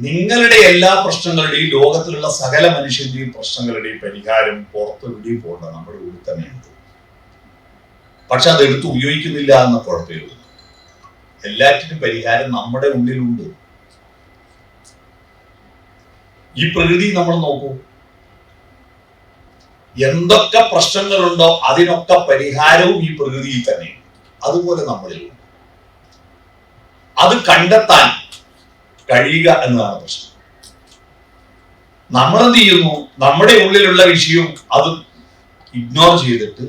നിങ്ങളുടെ എല്ലാ പ്രശ്നങ്ങളുടെയും ലോകത്തിലുള്ള സകല മനുഷ്യന്റെയും പ്രശ്നങ്ങളുടെയും പരിഹാരം പുറത്ത് എവിടെയും പോകണ്ട, നമ്മുടെ ഉള്ളിൽ തന്നെയുണ്ട്. പക്ഷെ അത് എടുത്ത് ഉപയോഗിക്കുന്നില്ല എന്ന കുഴപ്പമേ ഉള്ളൂ. എല്ലാറ്റിനും പരിഹാരം നമ്മുടെ ഉള്ളിലുണ്ട്. ഈ പ്രകൃതി നമ്മൾ നോക്കൂ, എന്തൊക്കെ പ്രശ്നങ്ങളുണ്ടോ അതിനൊക്കെ പരിഹാരവും ഈ പ്രകൃതിയിൽ തന്നെയുണ്ട്. അതുപോലെ നമ്മളിലുണ്ട്. അത് കണ്ടെത്താൻ കഴിയുക എന്നതാണ് പ്രശ്നം. നമ്മളെന്ത് ചെയ്യുന്നു? നമ്മുടെ ഉള്ളിലുള്ള വിഷയവും അത് ഇഗ്നോർ ചെയ്തിട്ട്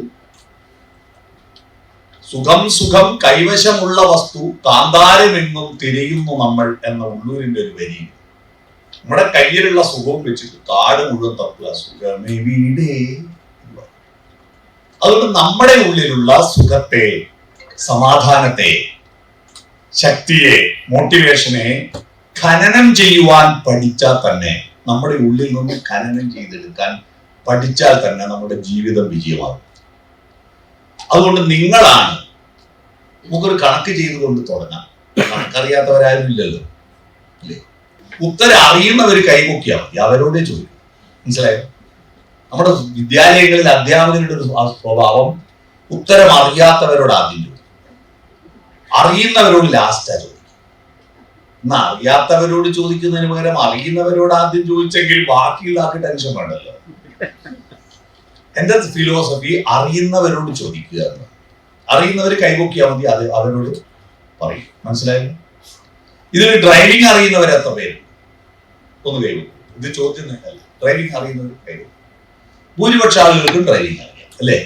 സുഖം കൈവശമുള്ള വസ്തു കാന്താരമെങ്ങും തിരയുന്നു നമ്മൾ എന്ന ഉള്ളൂരിന്റെ ഒരു വരി. നമ്മുടെ കയ്യിലുള്ള സുഖവും വെച്ചിട്ട് കാട് മുഴുവൻ തപ്പുക, സുഖമേ വീടേ. അതുകൊണ്ട് നമ്മുടെ ഉള്ളിലുള്ള സുഖത്തെ, സമാധാനത്തെ, ശക്തിയെ, മോട്ടിവേഷനെ ഖനനം ചെയ്യുവാൻ പഠിച്ചാൽ തന്നെ, നമ്മുടെ ഉള്ളിൽ നിന്ന് ഖനനം ചെയ്തെടുക്കാൻ പഠിച്ചാൽ തന്നെ നമ്മുടെ ജീവിതം വിജയമാകും. അതുകൊണ്ട് നിങ്ങളാണ്, നമുക്കൊരു കണക്ക് ചെയ്തുകൊണ്ട് തുടങ്ങാം. കണക്കറിയാത്തവരാരും ഇല്ലല്ലോ, അല്ലേ? ഉത്തരം അറിയുന്നവർ കൈമുക്കിയാൽ മതി, അവരോടേ ചോദിക്കും. മനസ്സിലായോ? നമ്മുടെ വിദ്യാലയങ്ങളിൽ അധ്യാപകരുടെ ഒരു സ്വഭാവം ഉത്തരം അറിയാത്തവരോട് ആദ്യം ചോദിക്കും, അറിയുന്നവരോട് ലാസ്റ്റാ ചോദിക്കും. എന്നാ അറിയാത്തവരോട് ചോദിക്കുന്നതിന് പകരം അറിയുന്നവരോട് ആദ്യം ചോദിച്ചെങ്കിൽ ബാക്കിയുള്ള ആൾക്ക് ടെൻഷൻ വേണ്ടല്ലോ. എന്റെ ഫിലോസഫി അറിയുന്നവരോട് ചോദിക്കുക എന്ന്. അറിയുന്നവർ കൈപൊക്കിയാൽ മതി, അത് അവരോട് പറയും. മനസ്സിലായല്ലോ? ഇതിൽ ഡ്രൈവിംഗ് അറിയുന്നവർ എത്ര പേര്? ഒന്ന് കൈവക്കും. ഇത് ചോദ്യം അല്ല, ഡ്രൈവിംഗ് അറിയുന്നവർ കൈവക്കും. ഭൂരിപക്ഷ ആളുകൾക്കും ഡ്രൈവിംഗ് അറിയാം, അല്ലേ?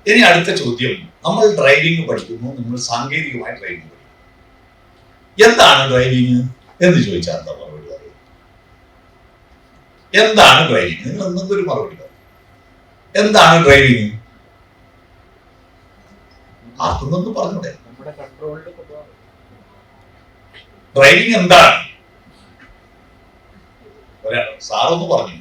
ഇനി അടുത്ത ചോദ്യം, നമ്മൾ ഡ്രൈവിംഗ് പഠിക്കുന്നു, നമ്മൾ സാങ്കേതികമായി ഡ്രൈവിംഗ് പഠിക്കുന്നു. എന്താണ് ഡ്രൈവിംഗ് എന്ന് ചോദിച്ചാൽ എന്താ മറുപടി പറയും? എന്താണ് ഡ്രൈവിംഗ്? നിങ്ങൾ എന്തെങ്കിലും ഒരു മറുപടി പറയും. എന്താണ് ഡ്രൈവിംഗ്? ആർക്കൊന്നും പറഞ്ഞൂടെ? ഡ്രൈവിംഗ് എന്താണ്? സാറൊന്ന് പറഞ്ഞു.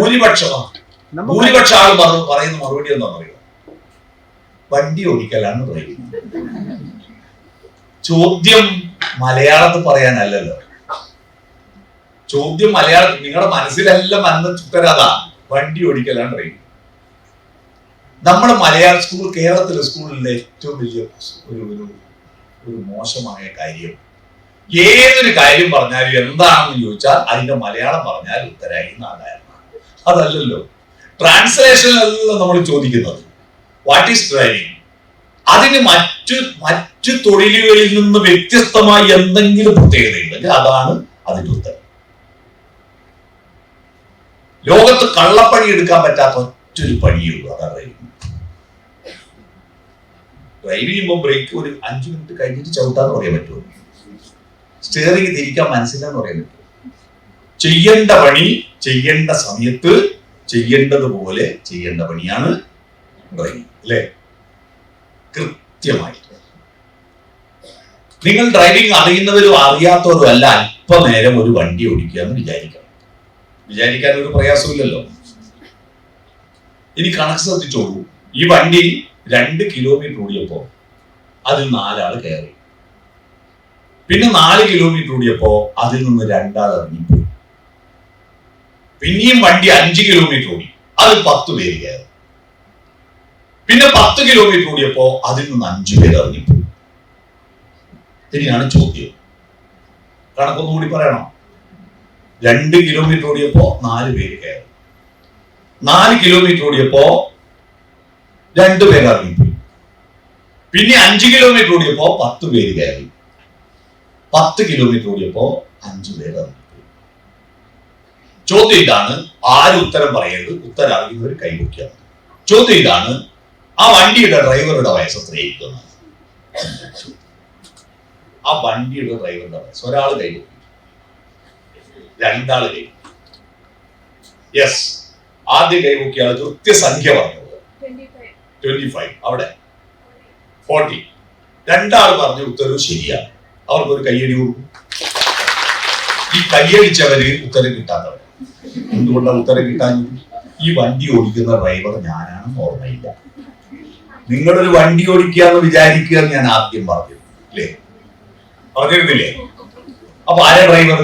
ഭൂരിപക്ഷ ആൾ പറയുന്ന മറുപടി എന്താണെന്ന് അറിയോ? വണ്ടി ഓടിക്കലാണ് ഡ്രൈവിംഗ്. ചോദ്യം മലയാളത്തിൽ പറയാനല്ലല്ലോ. ചോദ്യം മലയാളത്തിൽ, നിങ്ങളുടെ മനസ്സിലെല്ലാം വന്ന ഉത്തരവാ വണ്ടി ഓടിക്കലാണ് ഡ്രൈവിംഗ്. നമ്മുടെ മലയാള സ്കൂൾ, കേരളത്തിലെ സ്കൂളിലെ ഏറ്റവും വലിയ ഒരു മോശമായ കാര്യം, ഏതൊരു കാര്യം പറഞ്ഞാലും എന്താണെന്ന് ചോദിച്ചാൽ അതിന്റെ മലയാളം പറഞ്ഞാൽ ഉത്തരായി നാരായണ. അതല്ലല്ലോ, ട്രാൻസ്ലേഷനിലല്ല നമ്മൾ ചോദിക്കുന്നത്. What is driving? അതിന് മറ്റു തൊഴിലുകളിൽ നിന്ന് വ്യത്യസ്തമായി എന്തെങ്കിലും പ്രത്യേകതയുണ്ടെങ്കിൽ അതാണ് അതിന്റെ ഉത്തരം. ലോകത്ത് കള്ളപ്പണി എടുക്കാൻ പറ്റാത്ത ഒറ്റൊരു പണിയുള്ളൂ, അതാണ് ഡ്രൈവിംഗ്. ഡ്രൈവ് ചെയ്യുമ്പോൾ ബ്രേക്ക് ഒരു 5 മിനിറ്റ് കഴിഞ്ഞിട്ട് ചവിട്ടാന്ന് പറയാൻ പറ്റുമോ? സ്റ്റിയറിംഗ് തിരിക്കാൻ മനസ്സിലാന്ന് പറയാൻ പറ്റുമോ? ചെയ്യേണ്ട പണി ചെയ്യേണ്ട സമയത്ത് ചെയ്യേണ്ടതുപോലെ ചെയ്യേണ്ട പണിയാണ് ഡ്രൈവിംഗ്, അല്ലേ? കൃത്യമായി. നിങ്ങൾ ഡ്രൈവിംഗ് അറിയുന്നവരും അറിയാത്തവരും അല്ല, അല്പനേരം ഒരു വണ്ടി ഓടിക്കുക എന്ന് വിചാരിക്കാൻ ഒരു പ്രയാസമില്ലല്ലോ. ഇനി കണക്ക് ശ്രദ്ധിച്ചോളൂ. ഈ വണ്ടി 2 കിലോമീറ്റർ ഓടിയപ്പോ അതിൽ 4 ആള് കയറി. പിന്നെ 4 കിലോമീറ്റർ ഓടിയപ്പോ അതിൽ നിന്ന് 2 ആൾ ഇറങ്ങിപ്പോയി. പിന്നെയും വണ്ടി 5 കിലോമീറ്റർ ഓടി, അതിൽ 10 പേര് കയറി. പിന്നെ 10 കിലോമീറ്റർ ഓടിയപ്പോ അതിൽ നിന്ന് 5 പേര് ഇറങ്ങിപ്പോയി. ഇനിയാണ് ചോദ്യം, കണക്കൊന്നുകൂടി പറയണോ? 2 കിലോമീറ്റർ ഓടിയപ്പോ 4 പേര് കയറി, 4 കിലോമീറ്റർ ഓടിയപ്പോ 2 പേര് ഇറങ്ങിപ്പോയി. പിന്നെ 5 കിലോമീറ്റർ ഓടിയപ്പോ 10 പേര് കയറി, 10 കിലോമീറ്റർ ഓടിയപ്പോ 5 പേര് ഇറങ്ങിപ്പോയി. ചോദ്യം ഇതാണ്, ആരും ഉത്തരം പറയരുത്, ഉത്തരം അറിയുന്നവർ കൈവയ്ക്കുകയാണ്. ചോദ്യം ഇതാണ്, ആ വണ്ടിയുടെ ഡ്രൈവറുടെ വയസ്സ് എത്രയായിരിക്കും? ആ വണ്ടിയുടെ ഡ്രൈവറുടെ വയസ്സ് ഒരാൾ കൈവയ്ക്കും, 2 ആള് കൈവയ്ക്കും. യെസ്, ആദ്യം കൈവയ്ക്കിയ ആൾ കൃത്യസംഖ്യ പറഞ്ഞത് 25, അവിടെ 40. 2 ആൾ പറഞ്ഞ ഉത്തരവ് ശരിയാണ്, അവർക്കൊരു കയ്യടി കൊടുക്കും. ഈ കയ്യടിച്ചവര് ഉത്തരം കിട്ടാത്തവർ. എന്തുകൊണ്ടാണ് ഉത്തരം കിട്ടാൻ? ഈ വണ്ടി ഓടിക്കുന്ന ഡ്രൈവർ ഞാനാണെന്ന് ഓർമ്മയില്ല. നിങ്ങളൊരു വണ്ടി ഓടിക്കുക എന്ന് വിചാരിക്കുക ഞാൻ ആദ്യം പറഞ്ഞു, അല്ലേ? പറഞ്ഞിരുന്നില്ലേ? അപ്പൊ ആരാ ഡ്രൈവർ?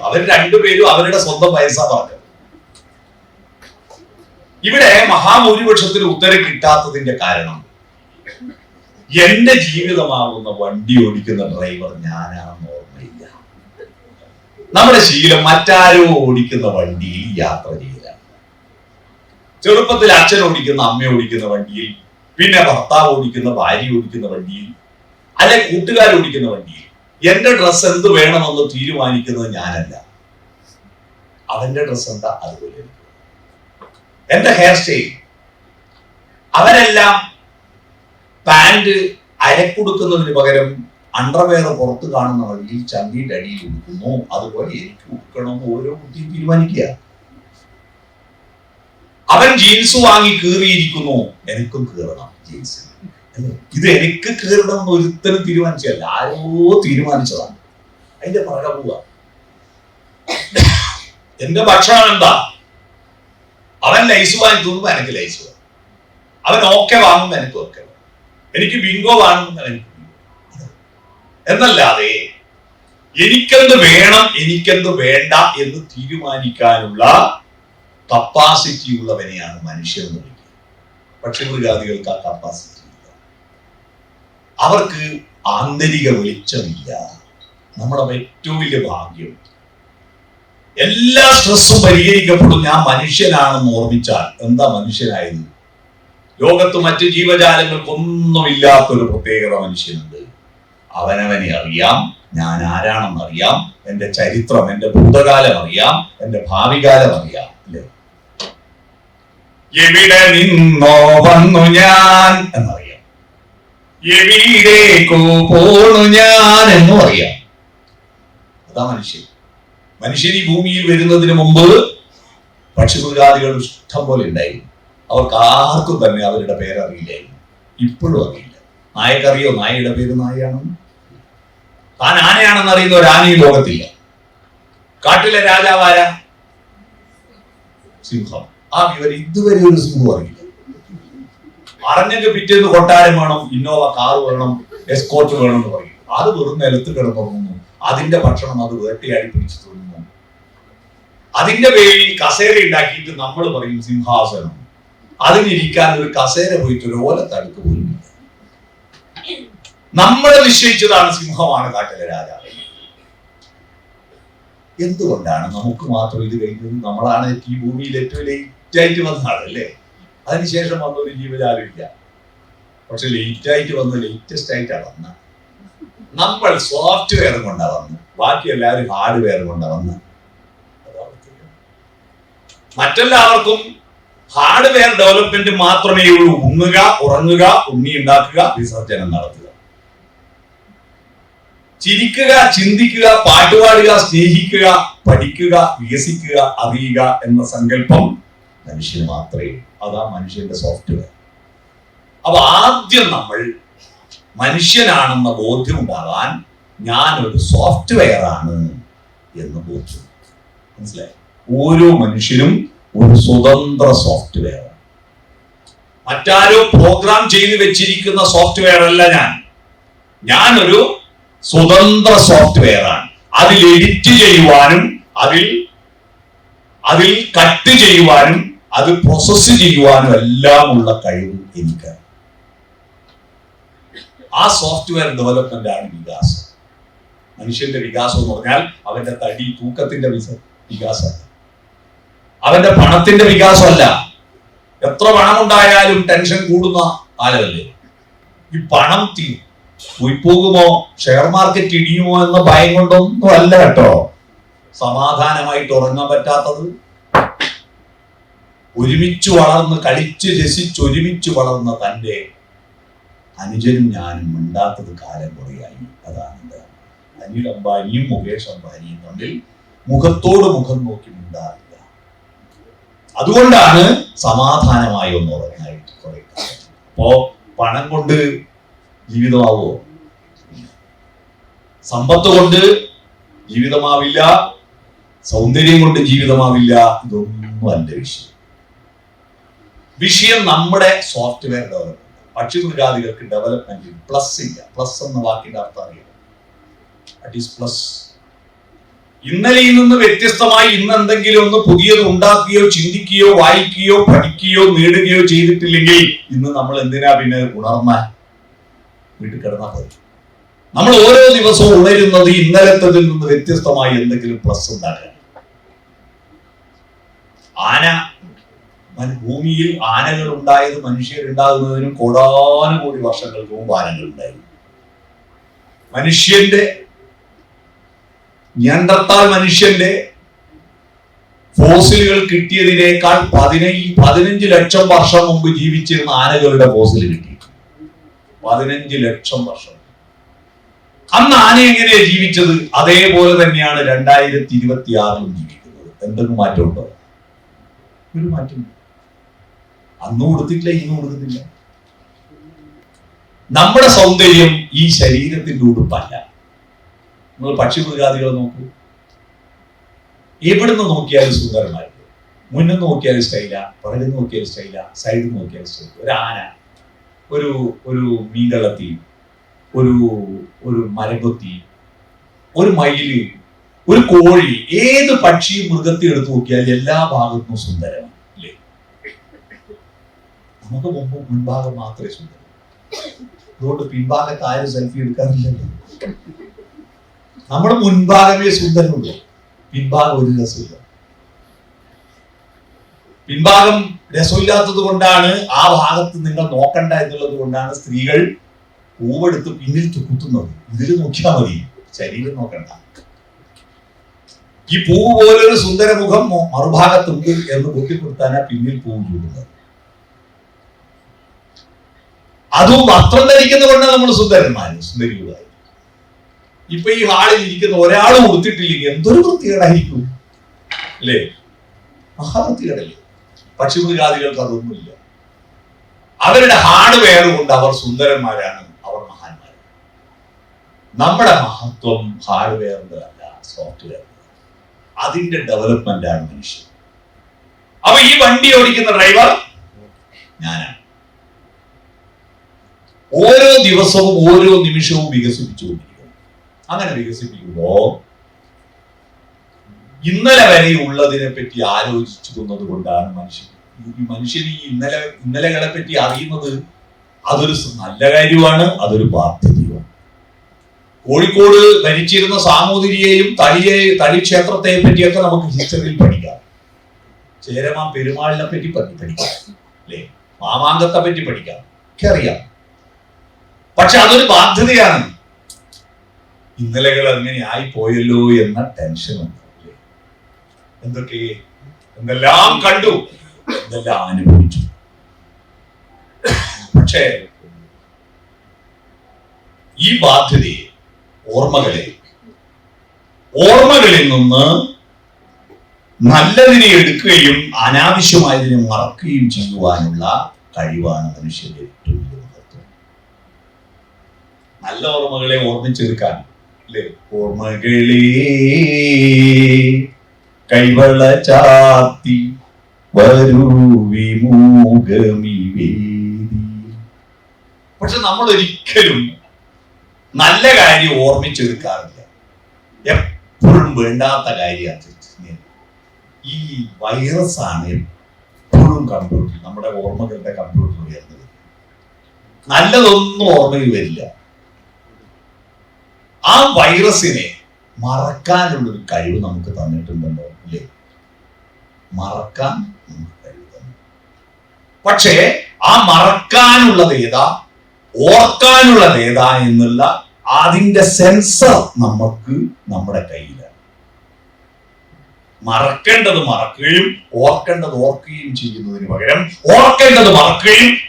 അവർ രണ്ടുപേരും അവരുടെ സ്വന്തം പൈസ പറഞ്ഞു. ഇവിടെ മഹാഭൂരിപക്ഷത്തിന് ഉത്തരം കിട്ടാത്തതിന്റെ കാരണം എന്റെ ജീവിതമാകുന്ന വണ്ടി ഓടിക്കുന്ന ഡ്രൈവർ ഞാനാണെന്ന് ഓർമ്മയില്ല. നമ്മുടെ ശീലം മറ്റാരോ ഓടിക്കുന്ന വണ്ടിയിൽ യാത്ര ചെയ്യലാണ്. ചെറുപ്പത്തിൽ അച്ഛൻ ഓടിക്കുന്ന, അമ്മ ഓടിക്കുന്ന വണ്ടിയിൽ, പിന്നെ ഭർത്താവ് ഓടിക്കുന്ന, ഭാര്യ ഓടിക്കുന്ന വണ്ടിയിൽ, അല്ലെ കൂട്ടുകാർ ഓടിക്കുന്ന വണ്ടിയിൽ എന്റെ ഡ്രസ്സ് എന്ത് വേണമെന്ന് തീരുമാനിക്കുന്നത് ഞാനല്ല. അവന്റെ ഡ്രസ്സ് എന്താ അതുപോലെ. എന്റെ ഹെയർ സ്റ്റൈൽ, അവരെല്ലാം പാന്റ് അരക്കൊടുക്കുന്നതിന് പകരം അണ്ടർവെയർ പുറത്ത് കാണുന്ന വഴിയിൽ ചന്തിയുടെ അടിയിൽ ഉടുക്കുന്നു. അതുപോലെ എനിക്ക് ഉടുക്കണമെന്ന് ഓരോ കുട്ടിയും തീരുമാനിക്കുക. അവൻ ജീൻസ് വാങ്ങി കീറിയിരിക്കുന്നു, എനിക്കും കീറണം ജീൻസ്. ഇത് എനിക്ക് കീറണമെന്ന് ഒരുത്തരും തീരുമാനിച്ചല്ല, ആരോ തീരുമാനിച്ചതാണ്. അതിന്റെ പുറകെ പോവുക. എന്റെ ഭക്ഷണം എന്താ? അവൻ ലൈസ് വാങ്ങി തോന്നുമ്പോ എനിക്ക് ലൈസ് വേണം, അവൻ ഓക്കെ വാങ്ങുമ്പോ എനിക്ക് ഓക്കെ വേണം, എനിക്ക് ബിങ്കോ വാങ്ങുമ്പോ എനിക്ക് എന്നല്ലാതെ എനിക്കെന്ത് വേണം എനിക്കെന്ത് വേണ്ട എന്ന് തീരുമാനിക്കാനുള്ള കപ്പാസിറ്റി ഉള്ളവനെയാണ് മനുഷ്യൻ എന്ന് വിളിക്കുക. പക്ഷെ മൃഗാദികൾക്ക് ആ കപ്പാസിറ്റി ഇല്ല, അവർക്ക് ആന്തരിക വെളിച്ചമില്ല. നമ്മുടെ ഏറ്റവും വലിയ ഭാഗ്യം എല്ലാ സ്ട്രെസ്സും പരിഹരിക്കപ്പെടും ഞാൻ മനുഷ്യനാണെന്ന് ഓർമ്മിച്ചാൽ. എന്താ മനുഷ്യനായത്? ലോകത്ത് മറ്റ് ജീവജാലങ്ങൾക്കൊന്നുമില്ലാത്തൊരു പ്രത്യേകത മനുഷ്യനുണ്ട്. അവനവനെ അറിയാം, ഞാൻ ആരാണെന്ന് അറിയാം, എന്റെ ചരിത്രം, എന്റെ ഭൂതകാലം അറിയാം, എന്റെ ഭാവികാലം അറിയാം. അല്ലേ? എവിടെ നിന്നോ വന്നു ഞാൻ എന്നറിയാം, എവിടേക്കോ പോണു ഞാൻ എന്നും അറിയാം. അതാ മനുഷ്യൻ. മനുഷ്യൻ ഈ ഭൂമിയിൽ വരുന്നതിന് മുമ്പ് പക്ഷിമൃഗാദികൾ ഇഷ്ടം പോലെ ഉണ്ടായിരുന്നു. അവർക്ക് ആർക്കും തന്നെ അവരുടെ പേരറിയില്ലായിരുന്നു. ഇപ്പോഴും അറിയില്ല. നായക്കറിയോ നായയുടെ പേര് നായയാണെന്ന്? താൻ ആനയാണെന്ന് അറിയുന്ന ഒരു ആന ഈ ലോകത്തില്ല. കാട്ടിലെ രാജാവാര? സിംഹം. ആ വിവരം ഇതുവരെ ഒരു സിംഹം അറിയില്ല. അറിഞ്ഞെങ്കിൽ പിറ്റേന്ന് കൊട്ടാരം വേണം, ഇന്നോവ കാർ വേണം, എസ്കോർട്ട് വേണം എന്ന് പറയും. അത് വെറും നിലത്ത് കിടന്നുറങ്ങുന്നു. അതിന്റെ ഭക്ഷണം അത് വേട്ടയാടി പിടിച്ചു തോന്നുന്നു. അതിന്റെ പേരിൽ കസേര ഉണ്ടാക്കിയിട്ട് നമ്മൾ പറയും സിംഹാസനം. അതിനിരിക്കാൻ ഒരു കസേര പോയിട്ട് ഒരു ഓലത്തടുക്ക് പോലും ഇല്ല. നമ്മൾ നിശ്ചയിച്ചതാണ് സിംഹമാണ് കാട്ടിലെ രാജാവ്. എന്തുകൊണ്ടാണ് നമുക്ക് മാത്രം ഇത് കഴിഞ്ഞത്? നമ്മളാണ് ഈ ഭൂമിയിൽ ഏറ്റവും ലേറ്റായിട്ട് വന്ന ആളല്ലേ. അതിനുശേഷം വന്നൊരു ജീവജാലം ഇല്ല. പക്ഷെ ലേറ്റായിട്ട് വന്ന് ലേറ്റസ്റ്റ് ആയിട്ടാണ് വന്ന. നമ്മൾ സോഫ്റ്റ്വെയർ കൊണ്ടാ വന്ന്, ബാക്കി എല്ലാവരും ഹാർഡ്വെയർ കൊണ്ടാ വന്ന്. മറ്റെല്ലാവർക്കും ഹാർഡ്വെയർ ഡെവലപ്മെന്റ് മാത്രമേ ഉള്ളൂ. ഉണ്ണുക, ഉറങ്ങുക, ഉണ്ണി ഉണ്ടാക്കുക, വിസർജനം നടത്തുക, ചിരിക്കുക, ചിന്തിക്കുക, പാട്ടുപാടുക, സ്നേഹിക്കുക, പഠിക്കുക, വികസിക്കുക, അറിയുക എന്ന സങ്കല്പം മനുഷ്യന് മാത്രമേ ഉള്ളൂ. അതാ മനുഷ്യന്റെ സോഫ്റ്റ്വെയർ. അപ്പൊ ആദ്യം നമ്മൾ മനുഷ്യനാണെന്ന ബോധ്യം ഉണ്ടാകാൻ ഞാനൊരു സോഫ്റ്റ്വെയർ ആണ് എന്ന് ബോധ്യം. മനസ്സിലായി? ഓരോ മനുഷ്യനും ഒരു സ്വതന്ത്ര സോഫ്റ്റ്വെയർ. മറ്റാരോ പ്രോഗ്രാം ചെയ്തു വെച്ചിരിക്കുന്ന സോഫ്റ്റ്വെയർ അല്ല ഞാനൊരു സ്വതന്ത്ര സോഫ്റ്റ്വെയർ ആണ്. അതിൽ എഡിറ്റ് ചെയ്യുവാനും അതിൽ കട്ട് ചെയ്യുവാനും അത് പ്രോസസ് ചെയ്യുവാനും എല്ലാം ഉള്ള കഴിവ് എനിക്ക്. ആ സോഫ്റ്റ്വെയർ ഡെവലപ്മെന്റ് ആണ് വികാസം. മനുഷ്യന്റെ വികാസം എന്ന് പറഞ്ഞാൽ അവന്റെ തടി തൂക്കത്തിന്റെ വികാസമല്ല, അവന്റെ പണത്തിന്റെ വികാസമല്ല. എത്ര പണമുണ്ടായാലും ടെൻഷൻ കൂടുന്ന കാലമല്ലേ. ഈ പണം പോയിപ്പോകുമോ, ഷെയർ മാർക്കറ്റ് ഇടിയുമോ എന്ന ഭയം കൊണ്ടൊന്നും അല്ല കേട്ടോ സമാധാനമായിട്ട് ഉറങ്ങാൻ പറ്റാത്തത്. ഒരുമിച്ച് വളർന്ന് കളിച്ച് രസിച്ച് ഒരുമിച്ച് വളർന്ന തന്റെ അനുജനും ഞാനും മിണ്ടാത്തത് കാലം കുറയായി. അതാണ് അനിൽ അംബാനിയും മുകേഷ് അംബാനിയും തമ്മിൽ മുഖത്തോട് മുഖം നോക്കി മിണ്ടാറില്ല. അതുകൊണ്ടാണ് സമാധാനമായി ഒന്ന് ഉറങ്ങായിട്ട് കുറെ കാലം. അപ്പോ പണം കൊണ്ട് ജീവിതമാവോ? സമ്പത്ത് കൊണ്ട് ജീവിതമാവില്ല, സൗന്ദര്യം കൊണ്ട് ജീവിതമാവില്ല. ഇതൊന്നും അല്ല വിഷയം നമ്മുടെ സോഫ്റ്റ്വെയർ ഡെവലപ്മെന്റ്. പക്ഷിമൃഗാദികൾക്ക് ഡെവലപ്മെന്റ് പ്ലസ് ഇല്ല. പ്ലസ് എന്ന വാക്കിന്റെ അർത്ഥം അറിയാം. That is plus. ഇന്നലെയിൽ നിന്ന് വ്യത്യസ്തമായി ഇന്ന് എന്തെങ്കിലും ഒന്ന് പുതിയത് ഉണ്ടാക്കുകയോ ചിന്തിക്കുകയോ വായിക്കുകയോ പഠിക്കുകയോ നേടുകയോ ചെയ്തിട്ടില്ലെങ്കിൽ ഇന്ന് നമ്മൾ എന്തിനാ പിന്നെ ഉണർന്ന വീട്ടിൽ കിടന്നാൽ മതി. നമ്മൾ ഓരോ ദിവസവും ഉണരുന്നത് ഇന്നലത്തതിൽ നിന്ന് വ്യത്യസ്തമായി എന്തെങ്കിലും പ്ലസ് ഉണ്ടാക്കുക. ആന, ഭൂമിയിൽ ആനകൾ ഉണ്ടായത് മനുഷ്യരുണ്ടാകുന്നതിനും കോടാനുകോടി വർഷങ്ങൾക്ക് മുമ്പ് ആനകൾ ഉണ്ടായിരുന്നു. നിയന്ത്രത്താൽ മനുഷ്യന്റെ ഫോസിലുകൾ കിട്ടിയതിനേക്കാൾ 15 ലക്ഷം വർഷം മുമ്പ് ജീവിച്ചിരുന്ന ആനകളുടെ ഫോസിൽ കിട്ടി. 15 ലക്ഷം വർഷം. അന്ന് ആന എങ്ങനെയാ ജീവിച്ചത്? അതേപോലെ തന്നെയാണ് 2026 ജീവിക്കുന്നത്. എന്തെങ്കിലും മാറ്റമുണ്ടോ? ഒരു മാറ്റം. അന്നും കൊടുത്തിട്ടില്ല, ഇന്നും കൊടുക്കുന്നില്ല. നമ്മുടെ സൗന്ദര്യം ഈ ശരീരത്തിന്റെ ഉടുപ്പല്ല. നിങ്ങൾ പക്ഷിമൃഗാദികളെ നോക്കൂ, എവിടുന്ന് നോക്കിയാലും സുന്ദരമായിരിക്കും. മുന്നിൽ നോക്കിയാലും സ്റ്റൈല, പുറകിൽ നോക്കിയാലും സ്റ്റൈല, സൈഡിൽ നോക്കിയാലും സ്റ്റൈല. ഒരു ആന, ഒരു മീൻകള്ളത്തി, ഒരു മരംകൊത്തി, ഒരു മയില്, ഒരു കോഴി, ഏത് പക്ഷിയും മൃഗത്തെ എടുത്തു നോക്കിയാൽ എല്ലാ ഭാഗത്തും സുന്ദരമാണ് അല്ലേ? നമുക്ക് മുൻഭാഗം മാത്രമേ സുന്ദരം. അതുകൊണ്ട് പിൻഭാഗത്ത് ആരും സെൽഫി എടുക്കാറില്ലല്ലോ. നമ്മുടെ മുൻഭാഗമേ സുന്ദരമുള്ളൂ, പിൻഭാഗം ഒരു രസമില്ല. പിൻഭാഗം രസമില്ലാത്തത് കൊണ്ടാണ്, ആ ഭാഗത്ത് നിങ്ങൾ നോക്കണ്ട എന്നുള്ളത് കൊണ്ടാണ് സ്ത്രീകൾ പൂവെടുത്ത് പിന്നിൽ കുത്തുന്നത്. ഇതിൽ നോക്കിയാൽ മതി, ശരീരം നോക്കണ്ട. ഈ പൂവ് പോലൊരു സുന്ദരമുഖം മറുഭാഗത്തുണ്ട് എന്ന് ബോധ്യപ്പെടുത്താനാ പിന്നിൽ പൂവ് ചൂടുന്നത്. അതും വസ്ത്രം ധരിക്കുന്നതുകൊണ്ട് നമ്മൾ സുന്ദരികളായി. ഇപ്പൊ ഈ ഹാളിൽ ഇരിക്കുന്ന ഒരാളും കൊടുത്തിട്ടില്ലെങ്കിൽ എന്തൊരു വൃത്തികേടായിരിക്കും അല്ലേ? മഹാവൃത്തികേടല്ലേ? പക്ഷിമൃഗാദികൾക്ക് അതൊന്നുമില്ല. അവരുടെ ഹാർഡ്വെയർ കൊണ്ട് അവർ സുന്ദരന്മാരാണ്, അവർ മഹാന്മാരാണ്. നമ്മുടെ മഹത്വം ഹാർഡ്വെയറിന്റെ അല്ല, സോഫ്റ്റ്വെയർ. അതിന്റെ ഡെവലപ്മെന്റ് ആണ് മനുഷ്യൻ. അപ്പൊ ഈ വണ്ടി ഓടിക്കുന്ന ഡ്രൈവർ ഞാനാണ്. ഓരോ ദിവസവും ഓരോ നിമിഷവും വികസിപ്പിച്ചുകൊണ്ടിരിക്കുന്നു. അങ്ങനെ വികസിപ്പിക്കുമ്പോ ഇന്നലെ വരെ ഉള്ളതിനെ പറ്റി ആലോചിച്ചിരുന്നത് കൊണ്ടാണ് മനുഷ്യൻ ഈ ഇന്നലകളെ പറ്റി അറിയുന്നത്. അതൊരു നല്ല കാര്യമാണ്, അതൊരു ബാധ്യതയുമാണ്. കോഴിക്കോട് ഭരിച്ചിരുന്ന സാമൂതിരിയെയും തളി ക്ഷേത്രത്തെ പറ്റിയൊക്കെ നമുക്ക് ഹിസ്റ്ററിയിൽ പഠിക്കാം. ചേരമാൻ പെരുമാളിനെ പറ്റി പഠിക്കാം അല്ലെ? മാമാങ്കത്തെ പറ്റി പഠിക്കാം, ഒക്കെ അറിയാം. പക്ഷെ അതൊരു ബാധ്യതയാണ്. ഇന്നലകൾ അങ്ങനെ ആയി പോയല്ലോ എന്ന ടെൻഷൻ ഉണ്ട്. എന്തെല്ലാം കണ്ടു, എന്തെല്ലാം അനുഭവിച്ചു. പക്ഷേ ഈ ബാധ്യതയെ, ഓർമ്മകളിൽ നിന്ന് നല്ലതിനെ എടുക്കുകയും അനാവശ്യമായതിനെ മറക്കുകയും ചെയ്യുവാനുള്ള കഴിവാണ് മനുഷ്യന്റെ ഏറ്റവും വലിയ മഹത്വം. നല്ല ഓർമ്മകളെ ഓർമ്മിച്ചെടുക്കാൻ അല്ലേ? ഓർമ്മകളെ കൈവള ചാത്തി വരൂ വിമുഖമി വേദി. പക്ഷെ നമ്മൾ ഒരിക്കലും നല്ല കാര്യം ഓർമ്മിച്ചെടുക്കാറില്ല. എപ്പോഴും വേണ്ടാത്ത കാര്യമാണ്. ഈ വൈറസ് ആണ് എപ്പോഴും കമ്പ്യൂട്ടർ, നമ്മുടെ ഓർമ്മകളുടെ കമ്പ്യൂട്ടർ വരുന്നത്. നല്ലതൊന്നും ഓർമ്മയിൽ വരില്ല. ആ വൈറസിനെ മറക്കാനുള്ളൊരു കഴിവ് നമുക്ക് തന്നിട്ടുണ്ടല്ലോ അല്ലേ? മറക്കാൻ നമുക്ക് കഴിവ് തന്നു. പക്ഷേ ആ മറക്കാനുള്ളത് ഏതാ, ഓർക്കാനുള്ളത് ഏതാ എന്നുള്ള അതിന്റെ സെൻസർ നമുക്ക് നമ്മുടെ കയ്യിലാണ്. മറക്കേണ്ടത് മറക്കുകയും ഓർക്കേണ്ടത് ഓർക്കുകയും ചെയ്യുന്നതിന് പകരം ഓർക്കേണ്ടത്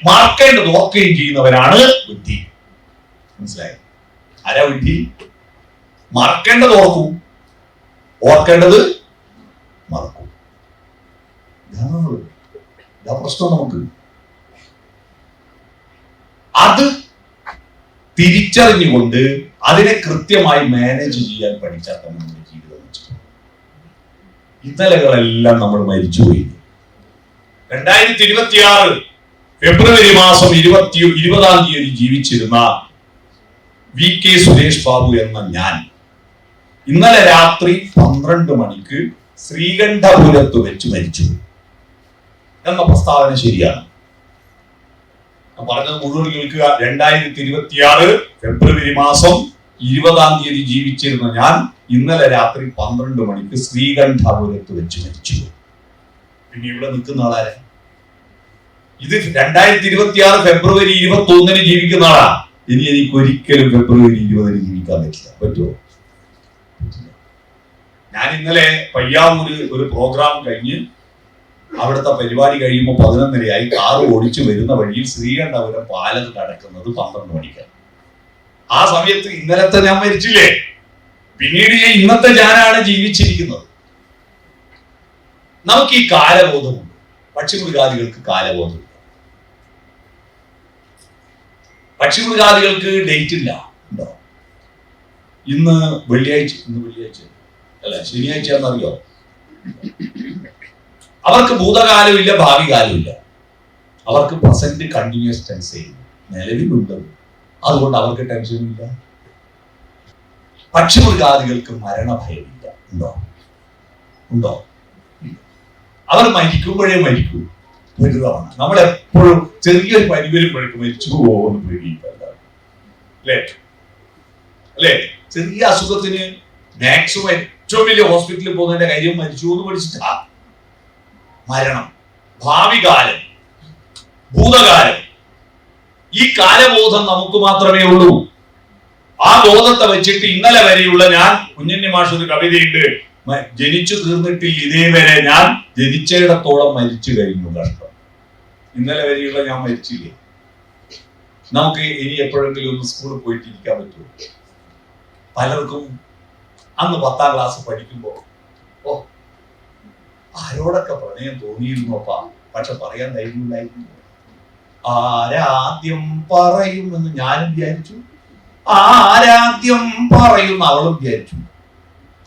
മറക്കേണ്ടത് ഓർക്കുകയും ചെയ്യുന്നവരാണ് ബുദ്ധി. മനസ്സിലായി? ആരാ ബുദ്ധി? മറക്കേണ്ടത് ഓർക്കും, ഓർക്കേണ്ടത് മറക്കും. ഇതാ പ്രശ്നം. നമുക്ക് അത് തിരിച്ചറിഞ്ഞുകൊണ്ട് അതിനെ കൃത്യമായി മാനേജ് ചെയ്യാൻ പഠിച്ചാൽ തന്നെ നമ്മുടെ ജീവിതം വെച്ചിട്ടുണ്ട്. ഇന്നലകളെല്ലാം നമ്മൾ മരിച്ചുപോയി. 2026 ഫെബ്രുവരി മാസം 20 ജീവിച്ചിരുന്ന VK സുരേഷ് ബാബു എന്ന ഞാൻ ഇന്നലെ രാത്രി 12 മണിക്ക് ശ്രീകണ്ഠപുരത്ത് വെച്ച് മരിച്ചു എന്ന പ്രസ്താവന ശരിയാണ്. പറഞ്ഞത് മുഴുവൻ കേൾക്കുക. 2026 ഫെബ്രുവരി മാസം 20-ാം തീയതി ജീവിച്ചിരുന്ന ഞാൻ ഇന്നലെ രാത്രി 12 മണിക്ക് ശ്രീകണ്ഠപുരത്ത് വെച്ച് മരിച്ചു. പിന്നെ ഇവിടെ നിൽക്കുന്ന ആളാരെ? ഇത് 2026 ഫെബ്രുവരി 21 ജീവിക്കുന്ന ആളാ. ഇനി എനിക്ക് ഒരിക്കലും ഫെബ്രുവരി 20 ജീവിക്കാൻ പറ്റില്ല. പറ്റുമോ? ഞാൻ ഇന്നലെ പയ്യാവൂര് ഒരു പ്രോഗ്രാം കഴിഞ്ഞ് അവിടുത്തെ പരിപാടി കഴിയുമ്പോൾ 11:30 കാറ് ഓടിച്ചു വരുന്ന വഴിയിൽ ശ്രീകണ്ഠപുരം പാലം കടക്കുന്നത് 12 മണിക്കാണ്. ആ സമയത്ത് ഇന്നലത്തെ ഞാൻ മരിച്ചില്ലേ? പിന്നീട് ഇന്നത്തെ ഞാനാണ് ജീവിച്ചിരിക്കുന്നത്. നമുക്ക് ഈ കാലബോധമുണ്ട്. പക്ഷിമൃഗാദികൾക്ക് കാലബോധമില്ല. പക്ഷിമൃഗാദികൾക്ക് ഡേറ്റ് ഇല്ല. ഉണ്ടോ? ഇന്ന് വെള്ളിയാഴ്ച അല്ല ശനിയാഴ്ച എന്നറിയോ? അവർക്ക് ഭൂതകാലമില്ല, ഭാവി കാലമില്ല. അവർക്ക് പ്രസന്റ് കണ്ടിന്യൂസ് ടെൻസ് ചെയ്യുന്നു, നിലവിലുണ്ട്. അതുകൊണ്ട് അവർക്ക് ടെൻഷനില്ല. പക്ഷിമൃഗാദികൾക്ക് മരണഭയമില്ല. ഉണ്ടോ? അവർ മരിക്കുമ്പോഴേ മരിക്കൂ. ഒരു തവണ നമ്മളെപ്പോഴും ചെറിയൊരു പനി വരുമ്പോഴേക്ക് മരിച്ചു പോകുമെന്ന് പേടിയില്ല. അല്ലേ? ചെറിയ അസുഖത്തിന് മാക്സിമം ഏറ്റവും വലിയ ഹോസ്പിറ്റലിൽ പോകുന്നതിന്റെ കാര്യം മരിച്ചു എന്ന് പഠിച്ചിട്ടാ. മരണം, ഭാവി കാലം, ഭൂതകാലം, ഈ കാലബോധം നമുക്ക് മാത്രമേ ഉള്ളൂ. ആ ബോധത്തെ വെച്ചിട്ട് ഇന്നലെ വരെയുള്ള ഞാൻ, കുഞ്ഞുണ്ണി മാഷ് ഒരു കവിതയുണ്ട്, ജനിച്ചു തീർന്നിട്ടില്ല ഇതേവരെ ഞാൻ, ജനിച്ചിടത്തോളം മരിച്ചു കഴിഞ്ഞു. കഷ്ടം. ഇന്നലെ വരെയുള്ള ഞാൻ മരിച്ചില്ലേ? നമുക്ക് ഇനി എപ്പോഴെങ്കിലും ഒന്ന് സ്കൂളിൽ പോയിട്ട് ഇരിക്കാൻ പറ്റുമോ? പലർക്കും അന്ന് 10-ാം ക്ലാസ് പഠിക്കുമ്പോ ആരോടൊക്കെ പ്രണയം തോന്നിയിരുന്നോപ്പാ, പക്ഷെ പറയാൻ ധൈര്യമില്ലായിരുന്നു. ആരാദ്യം പറയുമെന്ന് ഞാനും വിചാരിച്ചു, ആരാദ്യം പറയുമെന്ന് അവളും വിചാരിച്ചു.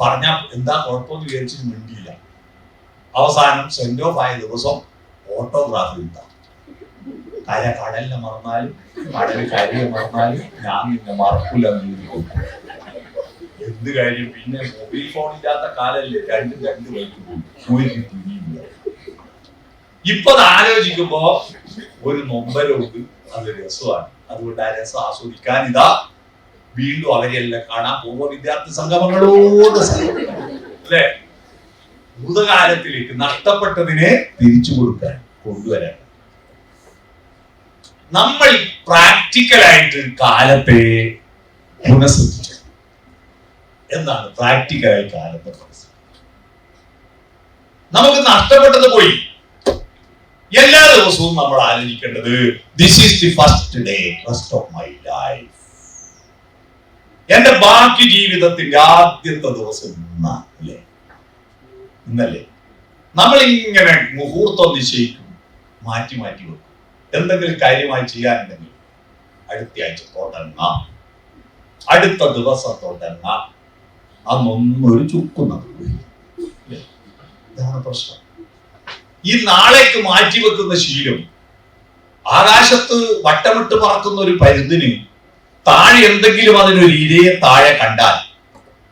പറഞ്ഞ എന്താ കുഴപ്പമെന്ന് വിചാരിച്ചിട്ട് മിണ്ടിയില്ല. അവസാനം സെന്റ് ഓഫ് ആയ ദിവസം ഓട്ടോഗ്രാഫ് കിട്ടാം. കടലിനെ മറന്നാലും കടല് കരിയെ മറന്നാലും ഞാൻ നിന്നെ മറക്കില്ല. എന്ത് കാര്യം? പിന്നെ മൊബൈൽ ഫോൺ ഇല്ലാത്ത കാലല്ലേ, രണ്ട് വഴിക്ക് പോയി തുനിയില്ല. ഇപ്പൊ ആലോചിക്കുമ്പോ ഒരു നൊമ്പരമുണ്ട്. അത് രസമാണ്. അതുകൊണ്ട് ആ രസം ആസ്വദിക്കാൻ ഇതാ വീണ്ടും അവരെല്ലാം കാണാൻ പൂർവ്വ വിദ്യാർത്ഥി സംഗമങ്ങളോട് അല്ലെ, ഭൂതകാലത്തിലേക്ക് നഷ്ടപ്പെട്ടതിനെ തിരിച്ചു കൊടുക്കാൻ കൊണ്ടുവരാൻ നമ്മൾ പ്രാക്ടിക്കലായിട്ട് കാലത്തെ പുനഃസൃഷ്ടിച്ചു. എന്താണ് പ്രാക്ടിക്കലായി കാലത്തെ നമുക്ക് നഷ്ടപ്പെട്ടത് പോയി. എല്ലാ ദിവസവും നമ്മൾ ആലോചിക്കേണ്ടത് this is the first day rest of my life. എന്റെ ബാക്കി ജീവിതത്തിന്റെ ആദ്യത്തെ ദിവസം ഇന്നല്ലേ. നമ്മൾ ഇങ്ങനെ മുഹൂർത്തം നിശ്ചയിക്കും, മാറ്റി വെക്കും. എന്തെങ്കിലും കാര്യമായി ചെയ്യാനുണ്ടെങ്കിൽ അടുത്ത ആഴ്ച തോട്ടങ്ങാം, അടുത്ത ദിവസം തോട്ടങ്ങാം. അന്നൊന്നൊരു ചുക്കുന്നത്. ഇതാണ് പ്രശ്നം. ഈ നാളേക്ക് മാറ്റിവെക്കുന്ന ശീലം. ആകാശത്ത് വട്ടമിട്ട് പറക്കുന്ന ഒരു പരുന്തിന് താഴെ എന്തെങ്കിലും അതിനൊരു ഇരയെ താഴെ കണ്ടാൽ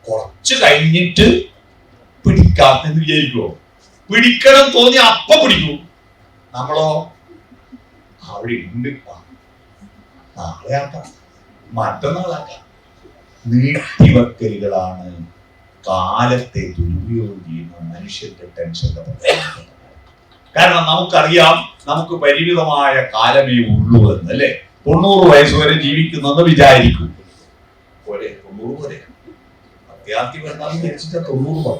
കുറച്ച് കഴിഞ്ഞിട്ട് പിടിക്കാം എന്ന് വിചാരിക്കുമോ? പിടിക്കണം തോന്നി അപ്പ പിടിക്കൂ. നമ്മളോ അവിടെ ഉണ്ട്, നാളെ ആക്കാം, മറ്റന്നാളാക്കാം. നീട്ടിവെക്കലുകളാണ് കാലത്തെ ദുരുപയോഗം ചെയ്യുന്ന മനുഷ്യന്റെ ടെൻഷന്റെ പ്രധാന. കാരണം നമുക്കറിയാം നമുക്ക് പരിമിതമായ കാലമേ ഉള്ളൂ എന്ന്. അല്ലെ, 90 വയസ്സ് വരെ ജീവിക്കുന്നെന്ന് വിചാരിക്കും. 90 പോലെ അത്യാവശ്യം വേണ്ടാന്ന് വിചാരിച്ചിട്ട് 90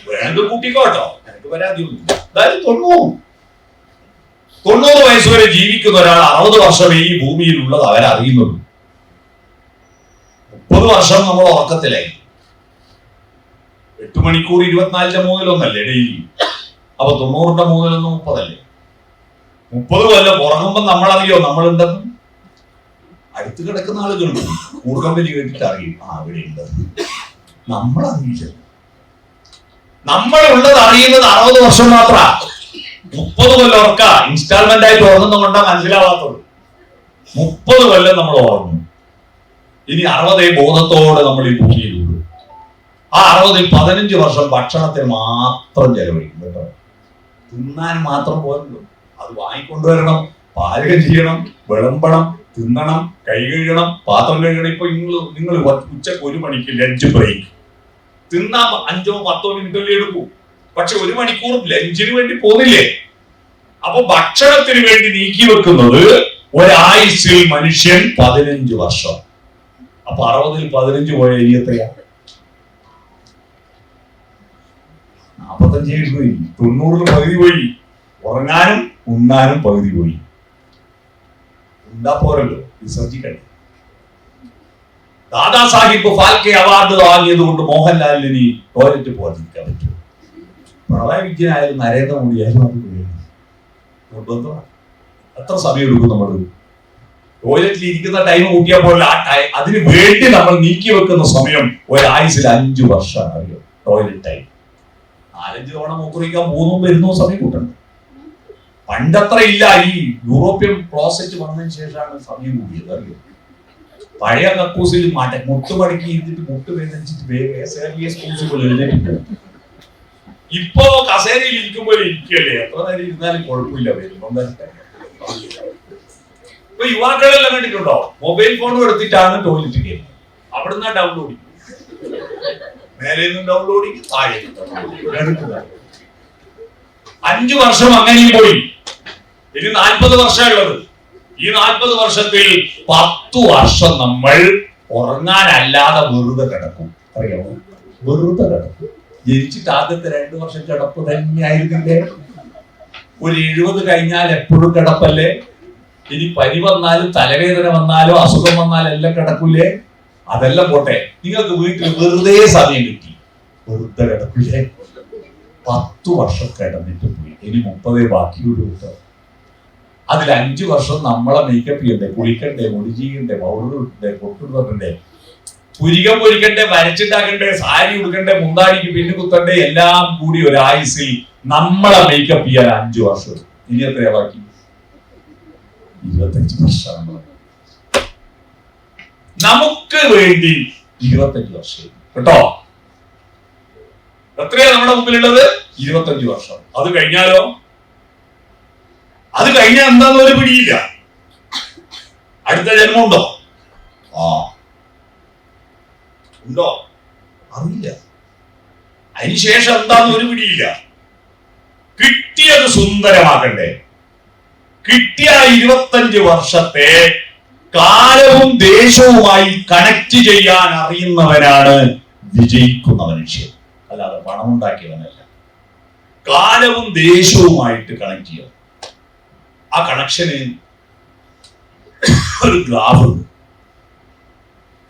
വേണമെങ്കിൽ കൂട്ടിക്കോട്ടോ, എനിക്ക് പരാതിയൊന്നും. അതായത് 90 വയസ്സ് വരെ ജീവിക്കുന്ന ഒരാൾ 60 വർഷമേ ഈ ഭൂമിയിലുള്ളത് അവരറിയുന്നുള്ളൂ. 30 വർഷം നമ്മൾ ഉറക്കത്തിലായി. 8 മണിക്കൂർ 24ന്റെ 3-1 ഡെയിലി. അപ്പൊ 90ന്റെ 3-1 30 30 കൊല്ലം ഉറങ്ങുമ്പോ നമ്മളറിയോ നമ്മളുണ്ടെന്ന്. അടുത്ത് കിടക്കുന്ന ആളുകളുണ്ട്, കൂർക്കമ്പലി കേട്ടിട്ട് അറിയും അവിടെ ഉണ്ടെന്ന്. നമ്മളറിയില്ല. നമ്മളുള്ളത് അറിയുന്നത് 60 വർഷം മാത്ര. 30 കൊല്ലം ഉറക്ക ഇൻസ്റ്റാൾമെന്റ് ആയിട്ട് ഉറങ്ങുന്നതുകൊണ്ടാ മനസ്സിലാവാത്തത്. 30 കൊല്ലം നമ്മൾ ഉറങ്ങും. ഇനി 60 ബോധത്തോടെ നമ്മൾ ഈ ഭൂമിയിലുള്ളൂ. ആ 60-ൽ 15 വർഷം ഭക്ഷണത്തിന് മാത്രം ചെലവഴിക്കും കേട്ടോ. തിന്നാൻ മാത്രം പോരല്ലോ, അത് വാങ്ങിക്കൊണ്ടുവരണം, പാചകം ചെയ്യണം, വിളമ്പണം, തിന്നണം, കൈ കഴുകണം, പാത്രം കഴുകണം. ഇപ്പൊ നിങ്ങൾ ഉച്ചക്ക് 1 മണിക്ക് ലഞ്ച് ബ്രേക്ക്, തിന്നാൻ 5-10 മിനിറ്റല്ലേ എടുക്കൂ, പക്ഷെ 1 മണിക്കൂർ ലഞ്ചിന് വേണ്ടി പോകുന്നില്ലേ? അപ്പൊ ഭക്ഷണത്തിന് വേണ്ടി നീക്കി വെക്കുന്നത് ഒരായുസ്സിൽ മനുഷ്യൻ 15 വർഷം. അപ്പൊ 60-ൽ 15 പോയ ഇനി എത്രയാ? 45 പോയി, 90-ൽ പകുതി പോയി. ഉറങ്ങാനും ഉണ്ണാനും പകുതി പോയി. ഉണ്ടാ പോരല്ലോ, വിസർജിക്കണ്ടേ? ദാദാ സാഹിബ് ഫാൽക്കെ അവാർഡ് വാങ്ങിയത് കൊണ്ട് മോഹൻലാലിന് ഇനി ടോയ്ലറ്റ് പോകാതിരിക്കാൻ പറ്റും. പിണറായി വിജയൻ ആയാലും നരേന്ദ്രമോദി ആയാലും അത് നിർബന്ധമാണ്. എത്ര സമയം എടുക്കും നമ്മൾ ടോയ്ലറ്റിൽ ഇരിക്കുന്ന ടൈം കൂട്ടിയാൽ പോലെ അതിന് വേണ്ടി നമ്മൾ നീക്കി വെക്കുന്ന സമയം ഒരായുസിൽ 5 വർഷമാണ്. അറിയോ ടോയ്ലറ്റ് ടൈം? 4-5 തവണ മൂക്കുറിക്കാൻ 3 വരുന്ന സമയം കൂട്ടണം. പണ്ടത്ര ഇല്ല. ഈ യൂറോപ്യൻ ക്ലോസറ്റ് വന്നതിന് ശേഷമാണ് സമയം കൂടിയത്. അറിയോ? പഴയ കക്കൂസിൽ മുട്ടുമടക്കി ഇരുന്നിട്ട് മുട്ട് വേദനിച്ചിട്ട് എഴുന്നേറ്റ്. ഇപ്പോ കസേരയിൽ ഇരിക്കുമ്പോൾ ഇരിക്കല്ലേ, എത്ര നേരം ഇരുന്നാലും കുഴപ്പമില്ല. ഇപ്പൊ യുവാക്കളെല്ലാം കണ്ടിട്ടുണ്ടോ? മൊബൈൽ ഫോൺ എടുത്തിട്ടാണ് ടോയ്ലറ്റ് ചെയ്യുന്നത്. അവിടുന്ന് ഡൗൺലോഡ് ചെയ്യും, മേലെ നിന്നും ഡൗൺലോഡ് ചെയ്യും, താഴെ 5 വർഷം അങ്ങനെയും പോയി. ഇനി 40 വർഷമുള്ളത്. ഈ 40 വർഷത്തിൽ 10 വർഷം നമ്മൾ ഉറങ്ങാനല്ലാതെ വെറുതെ കിടക്കും. അറിയാമോ? വെറുതെ കിടക്കും. ജനിച്ചിട്ട് ആദ്യത്തെ 2 വർഷം കിടപ്പ് തന്നെയായിരുന്നില്ലേ? ഒരു 70 കഴിഞ്ഞാൽ എപ്പോഴും കിടപ്പല്ലേ? ഇനി പനി വന്നാലും തലവേദന വന്നാലോ അസുഖം വന്നാലും എല്ലാം കിടക്കൂലേ? അതെല്ലാം പോട്ടെ, നിങ്ങൾക്ക് വീട്ടിൽ വെറുതെ സമയം കിട്ടി, വെറുതെ കിടക്കൂലേ? 10 വർഷം കിടന്നിട്ട് പോയി. ഇനി 30 ബാക്കിയുള്ളൂ. അതിൽ 5 വർഷം നമ്മളെ മേക്കപ്പ് ചെയ്യണ്ടേ, കുളിക്കണ്ടേ, മുടി ചെയ്യണ്ടേ, പൗഡർ ഇട്ടേ, പൊട്ടിടണ്ടേ, പുരികം പൊരിക്കണ്ടേ, വരച്ചിട്ടാക്കണ്ടേ, സാരി ഉടുക്കണ്ടേ, മുന്താടിക്ക് പിന്നു കുത്തണ്ടേ, എല്ലാം കൂടി ഒരായുസിൽ നമ്മളെ മേക്കപ്പ് ചെയ്യാൻ 5 വർഷം. ഇനി എത്രയാ ബാക്കി? 25 വർഷം. നമുക്ക് വേണ്ടി 25 വർഷം കേട്ടോ. എത്രയാ നമ്മുടെ മുമ്പിലുള്ളത്? 25 വർഷം. അത് കഴിഞ്ഞാലോ? അത് കഴിഞ്ഞാൽ എന്താന്ന് ഒരു പിടിയില്ല. അടുത്ത ജന്മമുണ്ടോ? ഉണ്ടോ? അറിയില്ല. അതിനുശേഷം എന്താന്ന് ഒരു പിടിയില്ല. കിട്ടിയത് സുന്ദരമാക്കണ്ടേ. കിട്ടിയ 25 വർഷത്തെ കാലവും ദേശവുമായി കണക്ട് ചെയ്യാൻ അറിയുന്നവനാണ് വിജയിക്കുന്ന മനുഷ്യൻ, അല്ലാതെ പണം ഉണ്ടാക്കിയവനല്ല. കാലവും ദേശവുമായിട്ട് കണക്ട് ചെയ്യുക. ആ കണക്ഷന് ഒരു ഗ്രാഫ് ഉണ്ട്.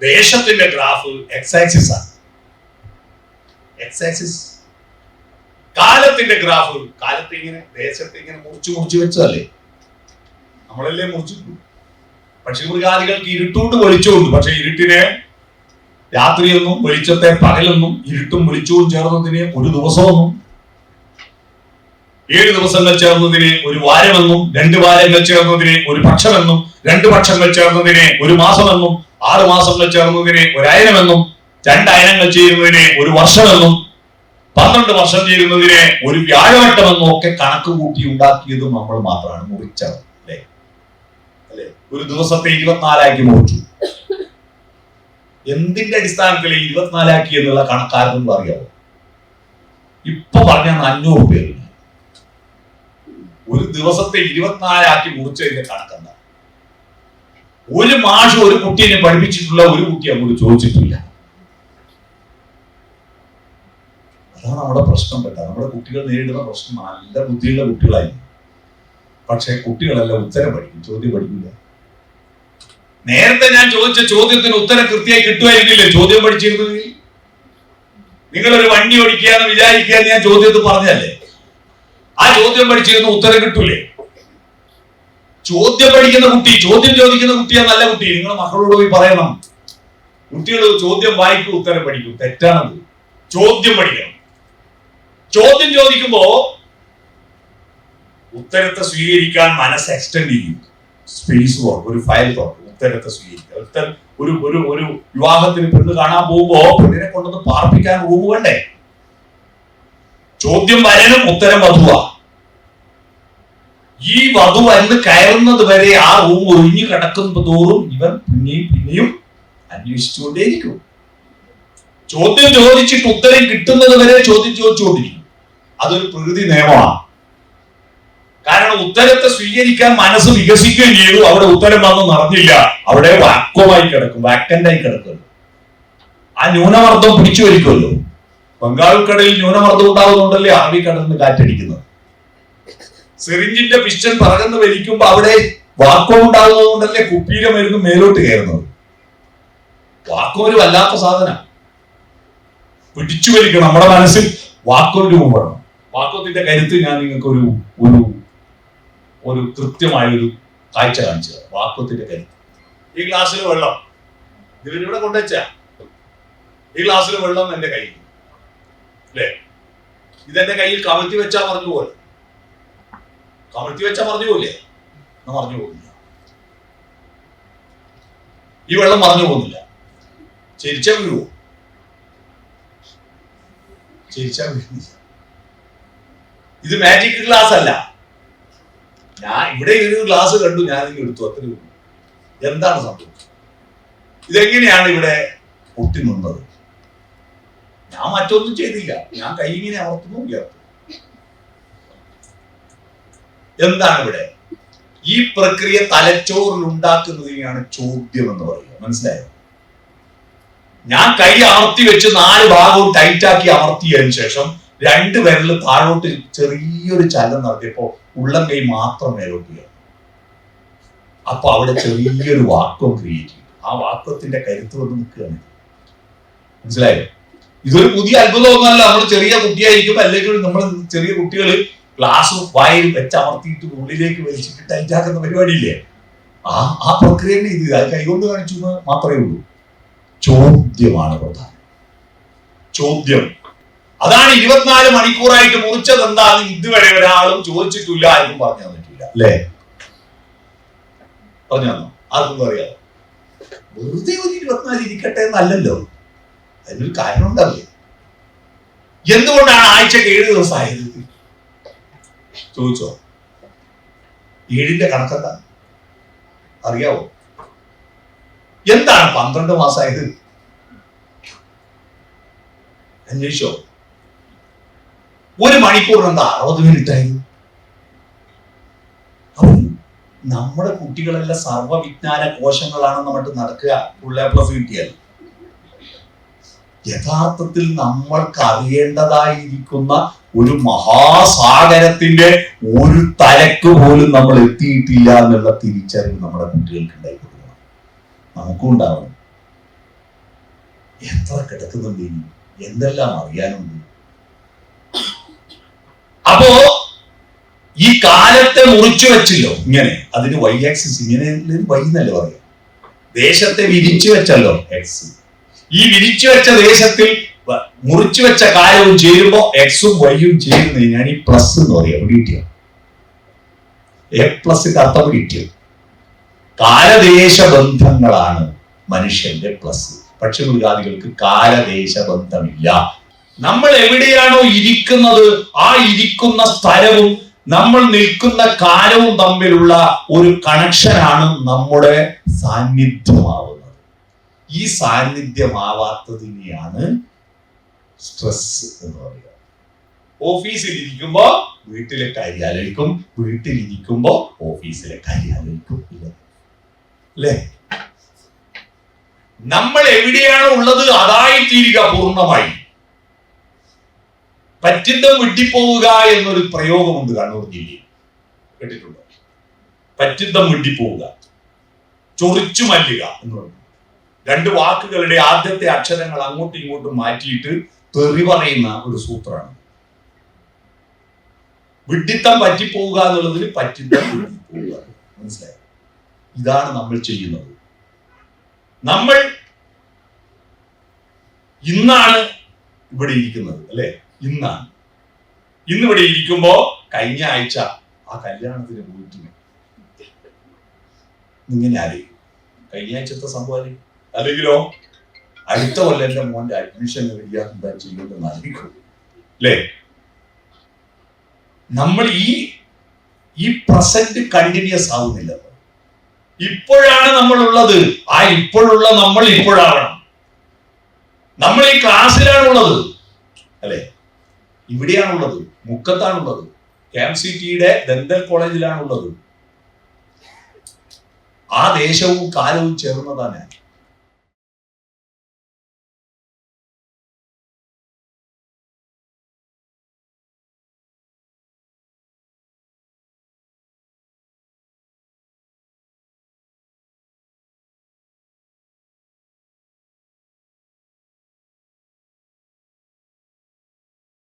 ദേശത്തിന്റെ ഗ്രാഫ് എക്സ് ആക്സിസ് ആണ്. X axis. കാലത്തിന്റെ ഗ്രാഫ് കാലത്തെ ഇങ്ങനെ ദേശത്തെ ഇങ്ങനെ മുറിച്ച് വെച്ചതല്ലേ, നമ്മളല്ലേ മുറിച്ചിട്ടു. പക്ഷി മൃഗാദികൾക്ക് ഇരുട്ടുകൊണ്ട് വെളിച്ചമുണ്ട്. പക്ഷെ ഇരുട്ടിനെ രാത്രിയെന്നും വെളിച്ചത്തെ പകലെന്നും ഇരുട്ടും വെളിച്ചവും ചേർന്നതിന് ഒരു ദിവസമെന്നും 7 ദിവസങ്ങൾ ചേർന്നതിന് ഒരു വാരമെന്നും 2 വാരങ്ങൾ ചേർന്നതിന് ഒരു പക്ഷമെന്നും 2 പക്ഷങ്ങൾ ചേർന്നതിന് ഒരു മാസമെന്നും 6 മാസങ്ങൾ ചേർന്നതിന് 1 അയനമെന്നും 2 അയനങ്ങൾ ചേരുന്നതിന് ഒരു വർഷമെന്നും 12 വർഷം ചേരുന്നതിന് ഒരു വ്യാഴവട്ടമെന്നും ഒക്കെ കണക്ക് കൂട്ടി ഉണ്ടാക്കിയതും നമ്മൾ മാത്രമാണ്. മുറിച്ചത് അല്ലേ? ഒരു ദിവസത്തെ 24 മുറിച്ചു. എന്തിന്റെ അടിസ്ഥാനത്തിൽ 24 എന്നുള്ള കണക്കാർക്കും അറിയാമോ? ഇപ്പൊ പറഞ്ഞ 500 പേര് ഒരു ദിവസത്തെ 24 മുറിച്ചതിന്റെ കണക്കെന്താ? ഒരു മാഷ് ഒരു കുട്ടീനെ പഠിപ്പിച്ചിട്ടുള്ള ഒരു കുട്ടി അങ്ങോട്ട് ചോദിച്ചിട്ടില്ല. അതാണ് നമ്മുടെ പ്രശ്നം. കേട്ടോ, നമ്മുടെ കുട്ടികൾ നേരിടുന്ന പ്രശ്നം. നല്ല ബുദ്ധിയുള്ള കുട്ടികളായി, പക്ഷെ കുട്ടികളെല്ലാം ഉത്തരം പഠിക്കും, ചോദ്യം പഠിക്കില്ല. നേരത്തെ ഞാൻ ചോദിച്ച ചോദ്യത്തിന് ഉത്തരം കൃത്യമായി കിട്ടുമായിരുന്നില്ലേ ചോദ്യം പഠിച്ചിരുന്നത്? നിങ്ങളൊരു വണ്ടി ഓടിക്കുകയെന്ന് വിചാരിക്കുക, ഞാൻ ചോദ്യത്തിൽ പറഞ്ഞല്ലേ? ആ ചോദ്യം പഠിച്ചിരുന്ന ഉത്തരം കിട്ടൂലേ? ചോദ്യം പഠിക്കുന്ന കുട്ടി, ചോദ്യം ചോദിക്കുന്ന കുട്ടിയാ നല്ല കുട്ടി. നിങ്ങൾ മക്കളോട് പോയി പറയണം, കുട്ടികൾ ചോദ്യം വായിക്കും, ഉത്തരം പഠിക്കും. തെറ്റാണത്. ചോദ്യം പഠിക്കണം. ചോദ്യം ചോദിക്കുമ്പോ ഉത്തരത്തെ സ്വീകരിക്കാൻ മനസ്സ് എക്സ്റ്റെൻഡ് ചെയ്യും. സ്പേസ് ഒരു ഫയൽ തുറക്കും, ഉത്തരത്തെ സ്വീകരിക്കുക. ഒരു ഒരു ഒരു വിവാഹത്തിന് പെണ്ണ് കാണാൻ പോകുമ്പോ പെണ്ണിനെ കൊണ്ടൊന്ന് പാർപ്പിക്കാൻ റൂം വേണ്ടേ? ചോദ്യം വരനും ഉത്തരം വധുവാ. ഈ വധു വന്ന് കയറുന്നത് വരെ ആ റൂം ഒഴിഞ്ഞു കിടക്കുന്ന തോറും ഇവൻ പിന്നെയും പിന്നെയും അന്വേഷിച്ചുകൊണ്ടേയിരിക്കും. ചോദ്യം ചോദിച്ചിട്ട് ഉത്തരം കിട്ടുന്നത് വരെ ചോദ്യം ചോദിച്ചുകൊണ്ടിരിക്കും. അതൊരു പ്രകൃതി നിയമമാണ്. കാരണം ഉത്തരത്തെ സ്വീകരിക്കാൻ മനസ്സ് വികസിക്കുകയും ചെയ്തു. അവിടെ ഉത്തരം വന്നു നടന്നില്ല, അവിടെ വാക്വമായി കിടക്കും, വാക്കന്റായി കിടക്കും. ആ ന്യൂനമർദ്ദം പിടിച്ചു വലിക്കുമല്ലോ. ബംഗാൾക്കടലിൽ ന്യൂനമർദ്ദം ഉണ്ടാകുന്നുണ്ടല്ലേ അറബിക്കടലിൽ നിന്ന് കാറ്റടിക്കുന്നത്. സിറിഞ്ചിന്റെ പിസ്റ്റൺ പറകുന്ന വലിക്കുമ്പോ അവിടെ വാക്വം ഉണ്ടാകുന്നത് കൊണ്ടല്ലേ കുപ്പിയിലെ മരുന്ന് മേലോട്ട് കയറുന്നത്. വാക്വം ഒരു വല്ലാത്ത സാധനം. പിടിച്ചു വലിക്കണം. നമ്മുടെ മനസ്സിൽ വാക്വം രൂപം വേണം. വാക്വത്തിന്റെ കരുത്ത് ഞാൻ നിങ്ങൾക്ക് ഒരു ഒരു ഒരു കൃത്യമായ ഒരു കാഴ്ച കാണിച്ചത്. വാക്വത്തിന്റെ കരുത്ത്. ഈ ഗ്ലാസ്സിൽ വെള്ളം ഇതിവിടെ കൊണ്ടുവച്ച ഈ ഗ്ലാസ്സിൽ വെള്ളം എന്റെ കയ്യിൽ അല്ലേ? ഇതെന്റെ കയ്യിൽ കമഴ്ത്തി വെച്ചാ മറിഞ്ഞു പോലെ. കമഴ്ത്തി വെച്ചാ മറിഞ്ഞു പോലെ മറിഞ്ഞു പോകുന്നില്ല. ഈ വെള്ളം മറിഞ്ഞു പോകുന്നില്ല. ചിരിച്ചാ വീഴുവോ? ചിരിച്ചാ വീഴുന്നില്ല. ഇത് മാജിക് ഗ്ലാസ് അല്ല. ഞാൻ ഇവിടെ ഒരു ഗ്ലാസ് കണ്ടു, ഞാൻ ഇങ്ങനെ എടുത്തു, അത്രേ ഉള്ളൂ. എന്താണ് സംഭവിച്ചത്? ഇതെങ്ങനെയാണ് ഇവിടെ പൊട്ടി നിന്നത്? ഞാൻ മറ്റൊന്നും ചെയ്തില്ല. ഞാൻ കൈ ഇങ്ങനെ അമർത്തുന്നു, ഉയർത്തുന്നു. എന്താണ് ഇവിടെ? ഈ പ്രക്രിയ തലച്ചോറിൽ ഉണ്ടാക്കുന്നതിനെയാണ് ചോദ്യം എന്ന് പറയുക. മനസ്സിലായോ? ഞാൻ കൈ അമർത്തി വെച്ച് 4 ഭാഗവും ടൈറ്റാക്കി അമർത്തിയതിനു ശേഷം 2 വിരൽ താഴോട്ട് ചെറിയൊരു ചലനം നടത്തിയപ്പോ ഉള്ളം കൈ മാത്രം മേലോട്ട് കയറും. അപ്പൊ അവിടെ ചെറിയൊരു വാക്വം ക്രിയേറ്റ് ചെയ്യും. ആ വാക്വത്തിന്റെ കരുത്ത് കൊണ്ട് നിൽക്കുകയാണ്. മനസ്സിലായോ? ഇതൊരു പുതിയ അത്ഭുതമൊന്നുമല്ല. നമ്മൾ ചെറിയ കുട്ടിയായിരിക്കും, അല്ലെങ്കിൽ നമ്മൾ ചെറിയ കുട്ടികൾ ഗ്ലാസ് വായിൽ വെച്ചമർത്തിയിട്ട് ഉള്ളിലേക്ക് വലിച്ചിട്ട് ടൈറ്റാക്കുന്ന പരിപാടിയില്ലേ? ആ പ്രക്രിയ ഇത് കൈകൊണ്ട് കാണിച്ചു മാത്രമേ ഉള്ളൂ. ചോദ്യമാണ് പ്രധാനം. ചോദ്യം. അതാണ് 24 മണിക്കൂറായിട്ട് മുറിച്ചത് എന്താന്ന് ഇതുവരെ ഒരാളും ചോദിച്ചിട്ടില്ല, ആർക്കും പറഞ്ഞു തന്നിട്ടില്ല. അല്ലേ? പറഞ്ഞു തന്നോ? ആർക്കും അറിയാമോ? വെറുതെ ഒരു 24 ഇരിക്കട്ടെ എന്നല്ലല്ലോ. അതിനൊരു കാരണം ഉണ്ടാവില്ലേ? എന്തുകൊണ്ടാണ് ആഴ്ചക്ക് 7 ദിവസം ആയത്? ചോദിച്ചോ? 7ന്റെ കണക്കെന്താ അറിയാവോ? എന്താണ് 12 മാസമായത്? അന്വേഷിച്ചോ? 1 മണിക്കൂർ എന്താ 60 മിനിറ്റ് ആയി? അപ്പം നമ്മുടെ കുട്ടികളെല്ലാം സർവ്വവിജ്ഞാന കോശങ്ങളാണെന്ന് പറഞ്ഞിട്ട് നടക്കുക. ഫുൾ എ പ്ലസ് കിട്ടിയാൽ യഥാർത്ഥത്തിൽ നമ്മൾക്ക് അറിയേണ്ടതായിരിക്കുന്ന ഒരു മഹാസാഗരത്തിന്റെ ഒരു തലക്ക് പോലും നമ്മൾ എത്തിയിട്ടില്ല എന്നുള്ള തിരിച്ചറിവ് നമ്മുടെ കുട്ടികൾക്ക് ഉണ്ടായി കൊടുക്കണം. നമുക്കും ഉണ്ടാവണം. എത്ര കിടക്കുന്നുണ്ട്, ഇനി എന്തെല്ലാം അറിയാനുണ്ട്. അപ്പോ ഈ കാലത്തെ മുറിച്ചു വെച്ചല്ലോ ഇങ്ങനെ. അതിന് വൈ ആക്സിസ് ഇങ്ങനെ വൈ എന്നല്ലേ പറയാം. ദേശത്തെ വിരിച്ചു വെച്ചല്ലോ എക്സ്. ഈ വിരിച്ചു വെച്ച ദേശത്തിൽ മുറിച്ചു വെച്ച കാലവും ചേരുമ്പോ എക്സും വൈയും ചേരുന്നതിനാണ് ഈ പ്ലസ് എന്ന് പറയാ. പിടികിട്ടിയോ? എ പ്ലസിന്റെ അർത്ഥം പിടികിട്ടിയോ? കാലദേശ ബന്ധങ്ങളാണ് മനുഷ്യന്റെ പ്ലസ്. പക്ഷിമൃഗാദികൾക്ക് കാലദേശ ബന്ധമില്ല. നമ്മൾ എവിടെയാണോ ഇരിക്കുന്നത് ആ ഇരിക്കുന്ന സ്ഥലവും നമ്മൾ നിൽക്കുന്ന കാലവും തമ്മിലുള്ള ഒരു കണക്ഷനാണ് നമ്മുടെ സാന്നിധ്യമാവുന്നത്. ഈ സാന്നിധ്യമാവാത്തതിനെയാണ് സ്ട്രെസ് എന്ന് പറയുക. ഓഫീസിൽ ഇരിക്കുമ്പോ വീട്ടിലെ കാര്യം ആലോചിക്കും, വീട്ടിലിരിക്കുമ്പോ ഓഫീസിലെ കാര്യം ആലോചിക്കും. അല്ലേ? നമ്മൾ എവിടെയാണോ ഉള്ളത് അതായിത്തീരുക പൂർണ്ണമായി. പറ്റിന്തം വിട്ടിപ്പോവുക എന്നൊരു പ്രയോഗമുണ്ട് കണ്ണൂർ ജില്ലയിൽ. കേട്ടിട്ടുണ്ടോ? പറ്റിന്തം വിട്ടിപ്പോവുക, ചൊറിച്ചു മല്ലുക എന്ന് പറഞ്ഞു. 2 വാക്കുകളുടെ ആദ്യത്തെ അക്ഷരങ്ങൾ അങ്ങോട്ടും ഇങ്ങോട്ടും മാറ്റിയിട്ട് തെറി പറയുന്ന ഒരു സൂത്രമാണ്. വിഡ്ഢിത്തം പറ്റിപ്പോവുക എന്നുള്ളതിന് പറ്റിന്തം വിട്ടിപ്പോവുക. മനസ്സിലായി? ഇതാണ് നമ്മൾ ചെയ്യുന്നത്. നമ്മൾ ഇന്നാണ് ഇവിടെ ഇരിക്കുന്നത് അല്ലെ? ഇന്നാണ്. ഇന്നിവിടെ ഇരിക്കുമ്പോ കഴിഞ്ഞ ആഴ്ച ആ കല്യാണത്തിന് പോയിട്ട് ഇങ്ങനെ അറിയും. കഴിഞ്ഞ ആഴ്ചത്തെ സംഭവം അല്ലെങ്കിലോ അടുത്ത കൊല്ലം എന്റെ മോന്റെ അഡ്മിഷൻ റെഡിയാ എന്താ ചെയ്യുമെന്ന് അറിയിക്കും അല്ലേ? നമ്മൾ ഈ പ്രസന്റ് കണ്ടിന്യൂസ് ആവുന്നില്ല. ഇപ്പോഴാണ് നമ്മൾ ഉള്ളത്. ആ ഇപ്പോഴുള്ള നമ്മൾ ഇപ്പോഴാവണം. നമ്മൾ ഈ ക്ലാസ്സിലാണുള്ളത് അല്ലെ, ഇവിടെയാണുള്ളത്, മുക്കത്താണുള്ളത്, KMCT-യുടെ ദന്തൽ കോളേജിലാണുള്ളത്. ആ ദേശവും കാലവും ചേർന്നതാണ്.